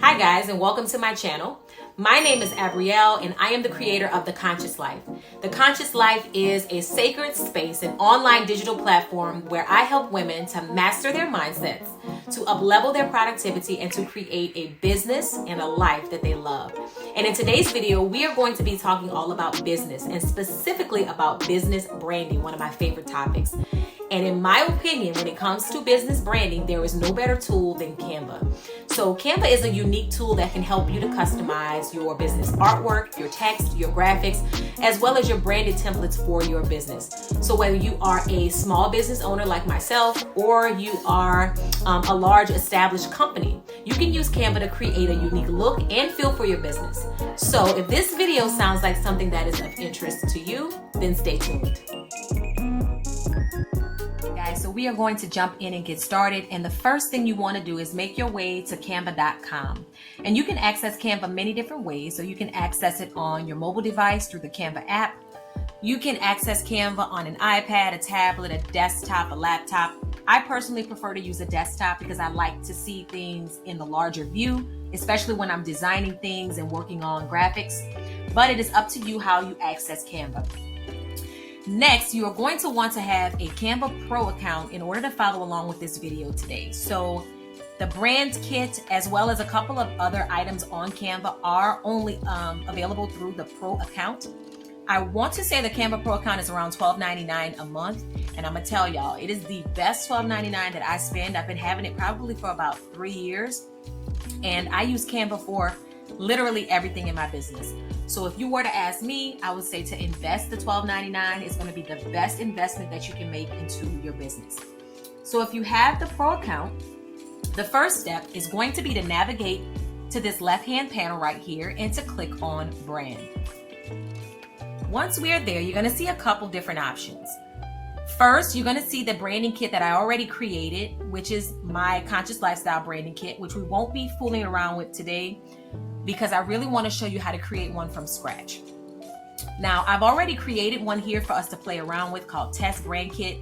Hi guys, and welcome to my channel. My name is Abrielle and I am the creator of The Conscious Life. The Conscious Life is a sacred space, an online digital platform where I help women to master their mindsets, to up-level their productivity, and to create a business and a life that they love. And in today's video, we are going to be talking all about business, and specifically about business branding, one of my favorite topics. And in my opinion, when it comes to business branding, there is no better tool than Canva. So Canva is a unique tool that can help you to customize your business artwork, your text, your graphics, as well as your branded templates for your business. So whether you are a small business owner like myself, or you are a large established company, you can use Canva to create a unique look and feel for your business. So if this video sounds like something that is of interest to you, then stay tuned. So we are going to jump in and get started, and the first thing you want to do is make your way to canva.com, and you can access Canva many different ways. So you can access it on your mobile device through the Canva app. You can access Canva on an iPad, a tablet, a desktop, a laptop. I personally prefer to use a desktop because I like to see things in the larger view, especially when I'm designing things and working on graphics. But it is up to you how you access Canva. Next, you are going to want to have a Canva Pro account in order to follow along with this video today. So the brand kit, as well as a couple of other items on Canva, are only available through the Pro account. I want to say the Canva Pro account is around $12.99 a month, and I'm gonna tell y'all, it is the best $12.99 that I spend. I've been having it probably for about 3 years, and I use Canva for literally everything in my business. So if you were to ask me, I would say to invest the $12.99 is going to be the best investment that you can make into your business. So if you have the Pro account, the first step is going to be to navigate to this left-hand panel right here and to click on Brand. Once we are there, you're going to see a couple different options. First, you're going to see the branding kit that I already created, which is my Conscious Lifestyle branding kit, which we won't be fooling around with today, because I really want to show you how to create one from scratch. Now, I've already created one here for us to play around with called Test Brand Kit.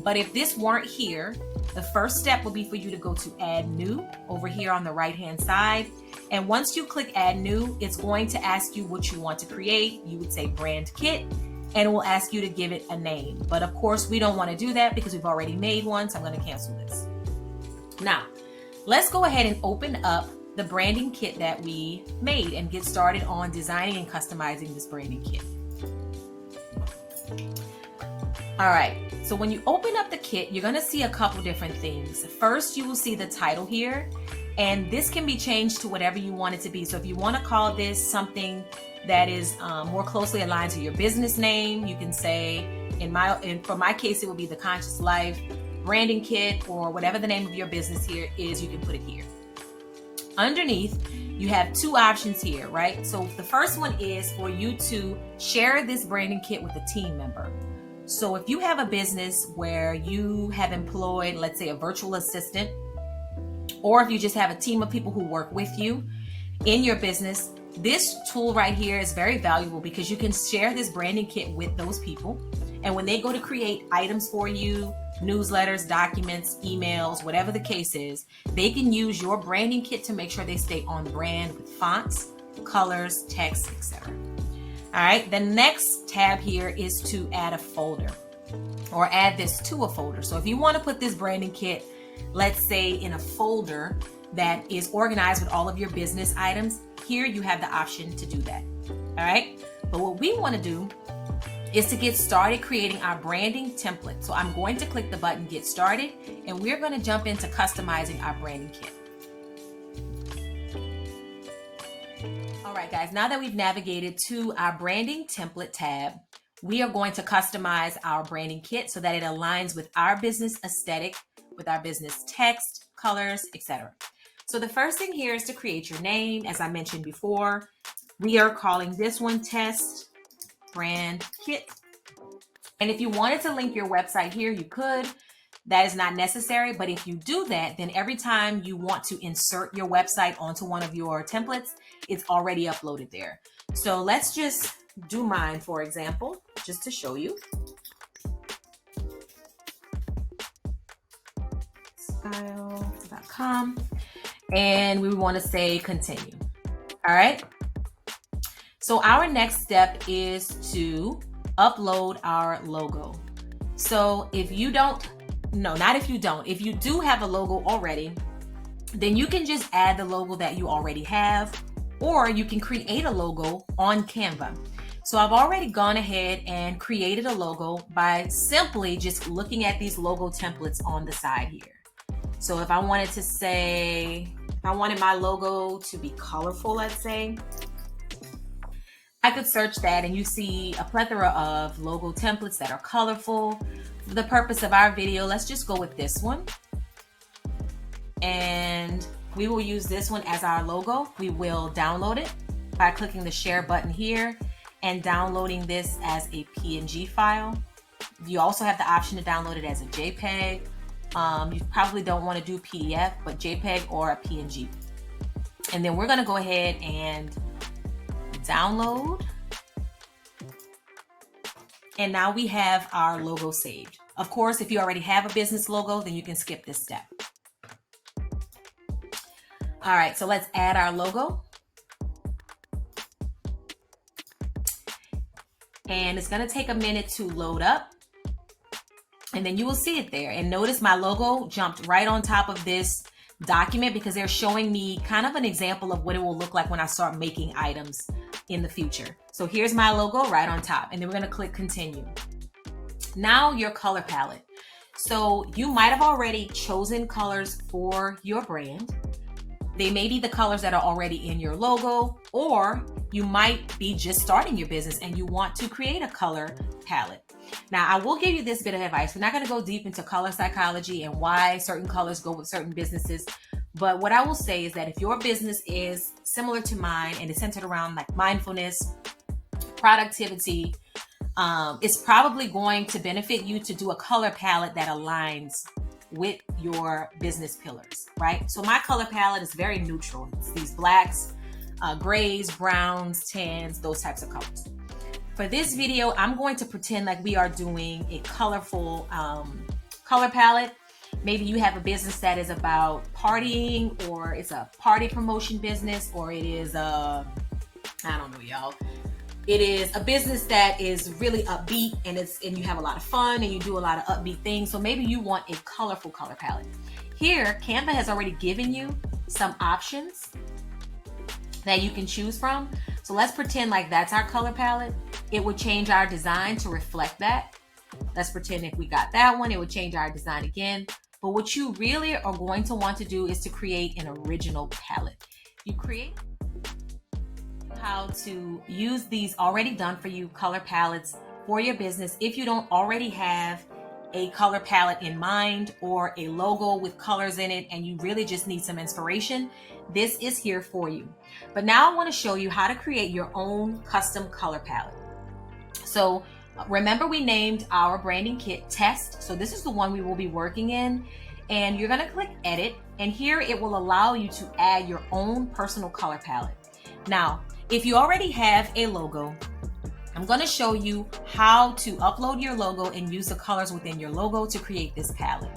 But if this weren't here, the first step would be for you to go to Add New over here on the right-hand side. And once you click Add New, it's going to ask you what you want to create. You would say Brand Kit, and it will ask you to give it a name. But of course, we don't want to do that because we've already made one, so I'm going to cancel this. Now, let's go ahead and open up the branding kit that we made and get started on designing and customizing this branding kit. All right, so when you open up the kit, you're going to see a couple different things. First, you will see the title here, and this can be changed to whatever you want it to be. So if you want to call this something that is more closely aligned to your business name, you can say, for my case, it will be the Conscious Life branding kit, or whatever the name of your business here is, you can put it here. Underneath, you have two options here, right? So the first one is for you to share this branding kit with a team member. So if you have a business where you have employed, let's say, a virtual assistant, or if you just have a team of people who work with you in your business, this tool right here is very valuable because you can share this branding kit with those people. And when they go to create items for you, newsletters, documents, emails, whatever the case is, they can use your branding kit to make sure they stay on brand with fonts, colors, text, etc. All right, the next tab here is to add a folder, or add this to a folder. So if you want to put this branding kit, let's say, in a folder that is organized with all of your business items, here you have the option to do that. All right, but what we want to do is to get started creating our branding template. So I'm going to click the button Get Started, and we're going to jump into customizing our branding kit. All right, guys, now that we've navigated to our branding template tab, we are going to customize our branding kit so that it aligns with our business aesthetic, with our business text, colors, etc. So the first thing here is to create your name. As I mentioned before, we are calling this one Test Brand Kit. And if you wanted to link your website here, you could. That is not necessary, but if you do that, then every time you want to insert your website onto one of your templates, it's already uploaded there. So let's just do mine, for example, just to show you. Style.com. and we want to say continue. All right. So our next step is to upload our logo. So if you don't, no, not if you don't, if you do have a logo already, then you can just add the logo that you already have, or you can create a logo on Canva. So I've already gone ahead and created a logo by simply just looking at these logo templates on the side here. So if I wanted to say, if I wanted my logo to be colorful, let's say, I could search that and you see a plethora of logo templates that are colorful. For the purpose of our video, let's just go with this one. And we will use this one as our logo. We will download it by clicking the share button here and downloading this as a PNG file. You also have the option to download it as a JPEG. You probably don't want to do PDF, but JPEG or a PNG. And then we're gonna go ahead and download. And now we have our logo saved. Of course, if you already have a business logo, then you can skip this step. All right, so let's add our logo. And it's gonna take a minute to load up. And then you will see it there. And notice my logo jumped right on top of this document because they're showing me kind of an example of what it will look like when I start making items in the future. So here's my logo right on top, and then we're gonna click continue. Now your color palette. So you might have already chosen colors for your brand. They may be the colors that are already in your logo, or you might be just starting your business and you want to create a color palette. Now, I will give you this bit of advice. We're not going to go deep into color psychology and why certain colors go with certain businesses. But what I will say is that if your business is similar to mine and is centered around like mindfulness, productivity, it's probably going to benefit you to do a color palette that aligns with your business pillars, right? So my color palette is very neutral. It's these blacks, grays, browns, tans, those types of colors. For this video, I'm going to pretend like we are doing a colorful color palette. Maybe you have a business that is about partying, or it's a party promotion business, or it is I don't know, y'all. It is a business that is really upbeat and you have a lot of fun and you do a lot of upbeat things. So maybe you want a colorful color palette. Here, Canva has already given you some options that you can choose from. So let's pretend like that's our color palette. It would change our design to reflect that. Let's pretend if we got that one, it would change our design again. But what you really are going to want to do is to create an original palette. You create how to use these already done for you color palettes for your business if you don't already have a color palette in mind or a logo with colors in it and you really just need some inspiration. This is here for you. But now I want to show you how to create your own custom color palette. So remember, we named our branding kit Test. So this is the one we will be working in, and you're going to click edit, and here it will allow you to add your own personal color palette. Now, if you already have a logo, I'm going to show you how to upload your logo and use the colors within your logo to create this palette.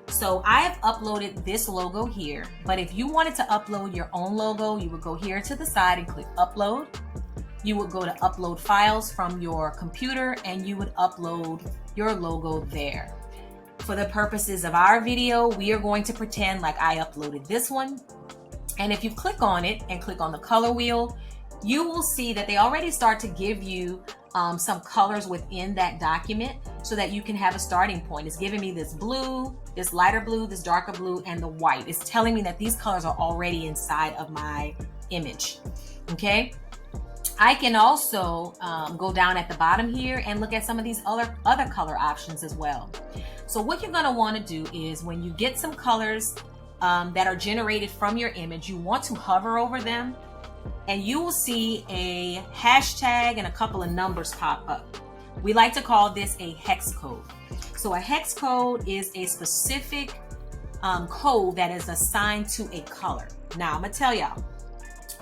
So I have uploaded this logo here, but if you wanted to upload your own logo, you would go here to the side and click upload. You would go to upload files from your computer and you would upload your logo there. For the purposes of our video, we are going to pretend like I uploaded this one. And if you click on it and click on the color wheel, you will see that they already start to give you some colors within that document so that you can have a starting point. It's giving me this blue, this lighter blue, this darker blue, and the white. It's telling me that these colors are already inside of my image, okay? I can also go down at the bottom here and look at some of these other color options as well. So what you're gonna wanna do is when you get some colors that are generated from your image, you want to hover over them and you will see a hashtag and a couple of numbers pop up. We like to call this a hex code. So a hex code is a specific code that is assigned to a color. Now I'm gonna tell y'all,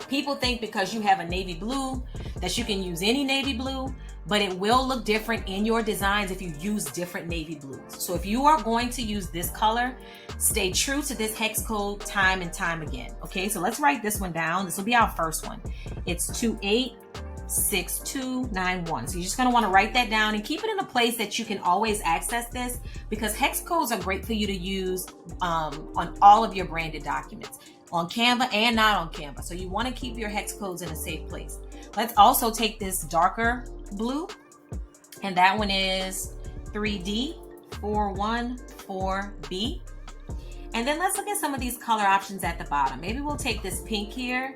people think because you have a navy blue that you can use any navy blue, but it will look different in your designs if you use different navy blues. So if you are going to use this color, stay true to this hex code time and time again. Okay, so let's write this one down. This will be our first one. It's 286291. So you're just going to want to write that down and keep it in a place that you can always access this, because hex codes are great for you to use on all of your branded documents, on Canva and not on Canva. So you want to keep your hex codes in a safe place. Let's also take this darker blue, and that one is 3D414B. And then let's look at some of these color options at the bottom. Maybe we'll take this pink here,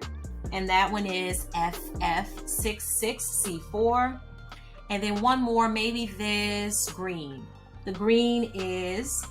and that one is FF66C4. And then one more, maybe this green. The green is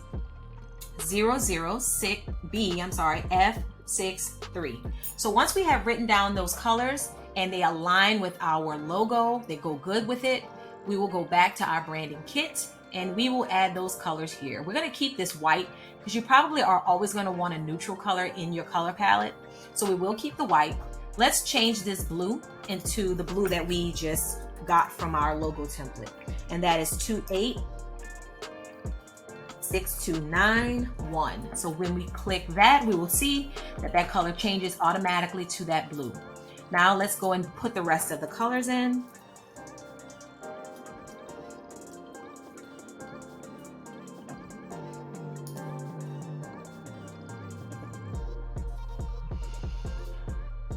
006B, F63. So once we have written down those colors and they align with our logo, they go good with it, we will go back to our branding kit and we will add those colors here. We're going to keep this white because you probably are always going to want a neutral color in your color palette. So we will keep the white. Let's change this blue into the blue that we just got from our logo template. And that is 286291. So when we click that, we will see that that color changes automatically to that blue. Now let's go and put the rest of the colors in.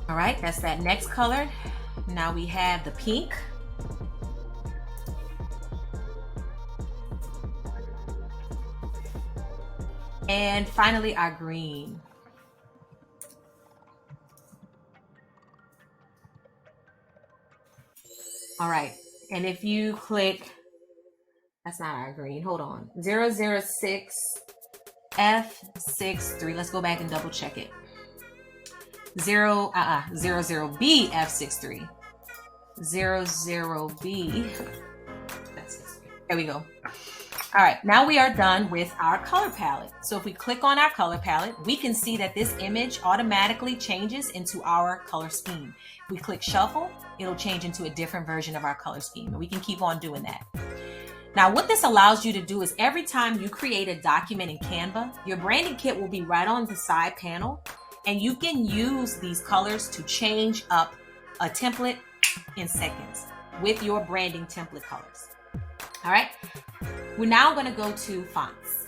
All right, that's that next color. Now we have the pink. And finally our green. All right, and if you click, that's not our green, hold on, 006 F63, let's go back and double check it. 00B F63. 00B, there we go. All right, now we are done with our color palette. So if we click on our color palette, we can see that this image automatically changes into our color scheme. If we click shuffle, it'll change into a different version of our color scheme, and we can keep on doing that. Now, what this allows you to do is every time you create a document in Canva, your branding kit will be right on the side panel, and you can use these colors to change up a template in seconds with your branding template colors. All right, we're now going to go to fonts.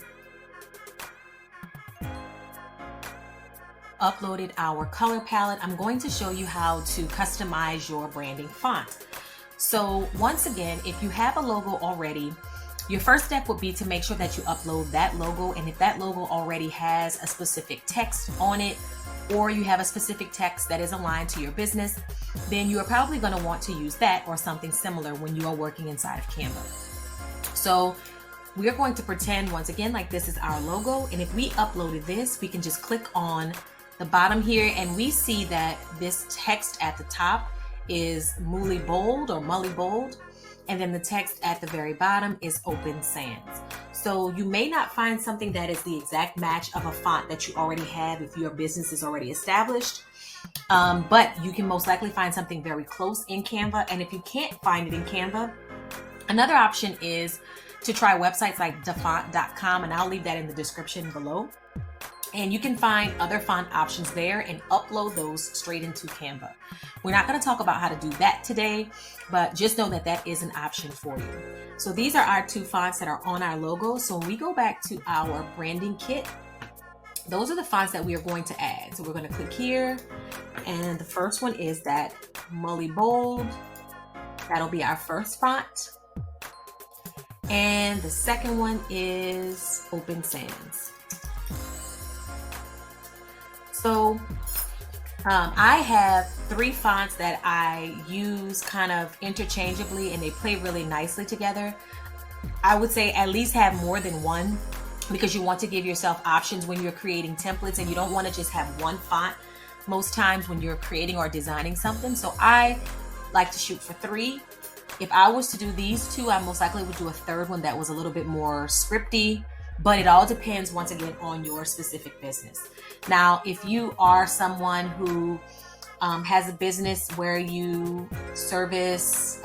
Uploaded our color palette. I'm going to show you how to customize your branding font. So once again, if you have a logo already, your first step would be to make sure that you upload that logo. And if that logo already has a specific text on it, or you have a specific text that is aligned to your business, then you are probably going to want to use that or something similar when you are working inside of Canva. So we are going to pretend once again like this is our logo. And if we uploaded this, we can just click on the bottom here and we see that this text at the top is Mully Bold or Mully Bold. And then the text at the very bottom is Open Sans. So you may not find something that is the exact match of a font that you already have if your business is already established. But you can most likely find something very close in Canva. And if you can't find it in Canva, another option is to try websites like dafont.com, and I'll leave that in the description below. And you can find other font options there and upload those straight into Canva. We're not going to talk about how to do that today, but just know that that is an option for you. So these are our two fonts that are on our logo. So when we go back to our branding kit, those are the fonts that we are going to add. So we're going to click here, and the first one is that Mully Bold. That'll be our first font. And the second one is Open Sans. So I have three fonts that I use kind of interchangeably and they play really nicely together. I would say at least have more than one, because you want to give yourself options when you're creating templates and you don't want to just have one font most times when you're creating or designing something. So I like to shoot for three. If I was to do these two, I most likely would do a third one that was a little bit more scripty, but it all depends once again on your specific business. Now, if you are someone who has a business where you service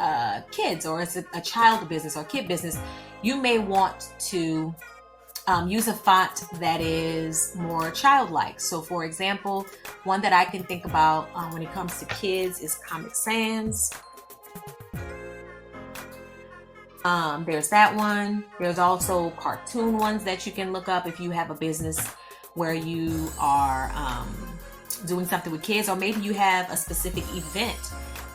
kids, or it's a child business or kid business, you may want to use a font that is more childlike. So for example, one that I can think about when it comes to kids is Comic Sans. There's that one. There's also cartoon ones that you can look up if you have a business where you are doing something with kids, or maybe you have a specific event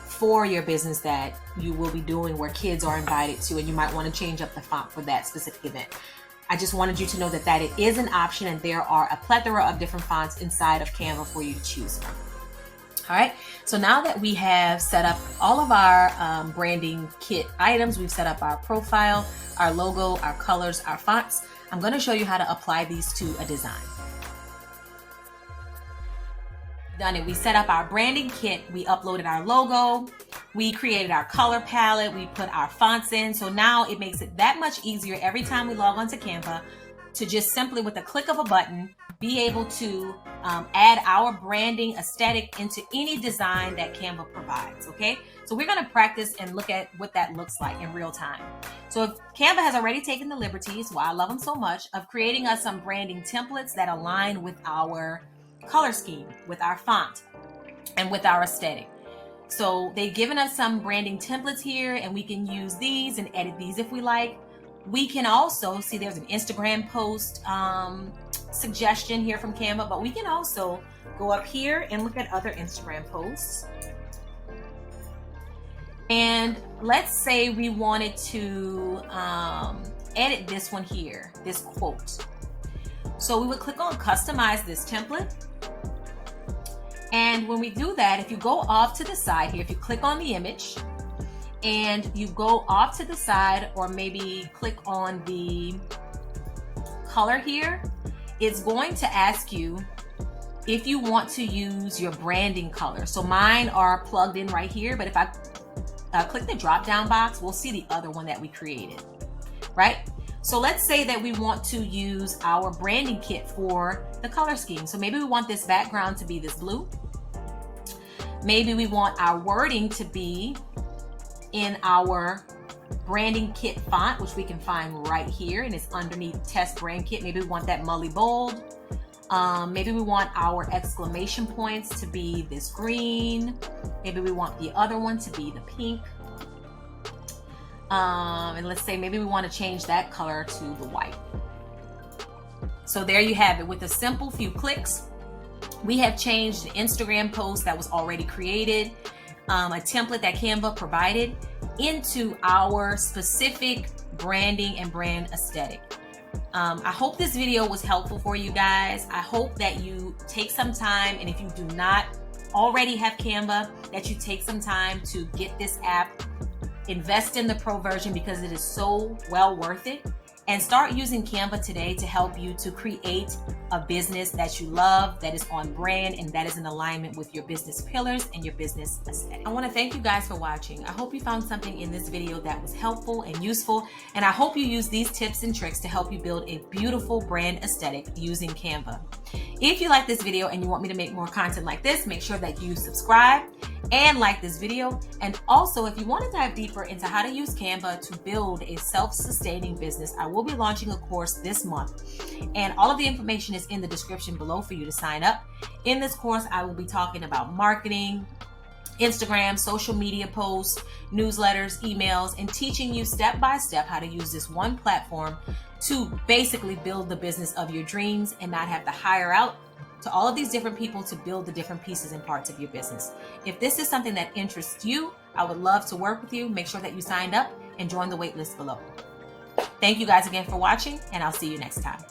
for your business that you will be doing where kids are invited to, and you might want to change up the font for that specific event. I just wanted you to know that it is an option, and there are a plethora of different fonts inside of Canva for you to choose from. All right, so now that we have set up all of our branding kit items, we've set up our profile, our logo, our colors, our fonts, I'm going to show you how to apply these to a design. Done it. We set up our branding kit, we uploaded our logo, we created our color palette, we put our fonts in. So now it makes it that much easier every time we log onto Canva to just simply, with a click of a button, be able to add our branding aesthetic into any design that Canva provides. Okay, so we're going to practice and look at what that looks like in real time. So if Canva has already taken the liberties, why I love them so much, of creating us some branding templates that align with our color scheme, with our font, and with our aesthetic. So they've given us some branding templates here, and we can use these and edit these if we like. We can also see there's an Instagram post suggestion here from Canva, but we can also go up here and look at other Instagram posts. And let's say we wanted to edit this one here, this quote. So we would click on customize this template. And when we do that, if you go off to the side here, if you click on the image and you go off to the side, or maybe click on the color here, it's going to ask you if you want to use your branding color. So mine are plugged in right here, but if I click the drop down box, we'll see the other one that we created, right? So let's say that we want to use our branding kit for the color scheme. So maybe we want this background to be this blue. Maybe we want our wording to be in our branding kit font, which we can find right here, and it's underneath test brand kit. Maybe we want that Mully bold. Maybe we want our exclamation points to be this green. Maybe we want the other one to be the pink. And let's say maybe we want to change that color to the white. So there you have it. With a simple few clicks, we have changed the Instagram post that was already created, a template that Canva provided, into our specific branding and brand aesthetic. I hope this video was helpful for you guys. I hope that you take some time, and if you do not already have Canva, that you take some time to get this app, invest in the pro version because it is so well worth it, and start using Canva today to help you to create a business that you love, that is on brand, and that is in alignment with your business pillars and your business aesthetic. I want to thank you guys for watching. I hope you found something in this video that was helpful and useful, and I hope you use these tips and tricks to help you build a beautiful brand aesthetic using Canva. If you like this video and you want me to make more content like this, make sure that you subscribe and like this video. And also, if you want to dive deeper into how to use Canva to build a self-sustaining business, I will be launching a course this month, and all of the information is in the description below for you to sign up. In this course, I will be talking about marketing, Instagram, social media posts, newsletters, emails, and teaching you step by step how to use this one platform to basically build the business of your dreams and not have to hire out to all of these different people to build the different pieces and parts of your business. If this is something that interests you, I would love to work with you. Make sure that you signed up and join the waitlist below. Thank you guys again for watching, and I'll see you next time.